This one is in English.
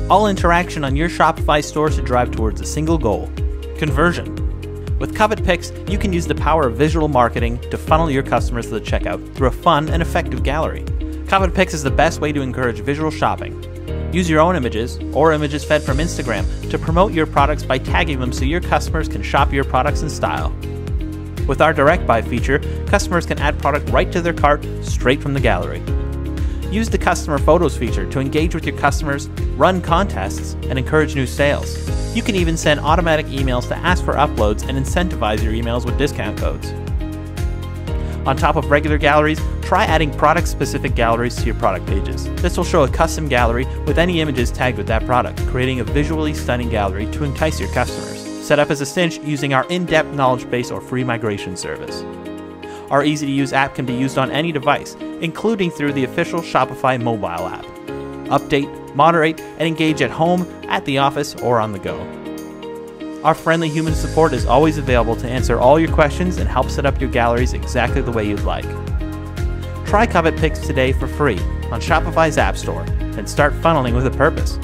All interaction on your Shopify store should drive towards a single goal: conversion. With Covet.pics, you can use the power of visual marketing to funnel your customers to the checkout through a fun and effective gallery. Covet.pics is the best way to encourage visual shopping. Use your own images, or images fed from Instagram, to promote your products by tagging them so your customers can shop your products in style. With our Direct Buy feature, customers can add product right to their cart straight from the gallery. Use the Customer Photos feature to engage with your customers, run contests, and encourage new sales. You can even send automatic emails to ask for uploads and incentivize your emails with discount codes. On top of regular galleries, try adding product-specific galleries to your product pages. This will show a custom gallery with any images tagged with that product, creating a visually stunning gallery to entice your customers. Set up as a cinch using our in-depth knowledge base or free migration service. Our easy-to-use app can be used on any device, including through the official Shopify mobile app. Update, moderate, and engage at home, at the office, or on the go. Our friendly human support is always available to answer all your questions and help set up your galleries exactly the way you'd like. Try Covet.pics today for free on Shopify's App Store and start funneling with a purpose.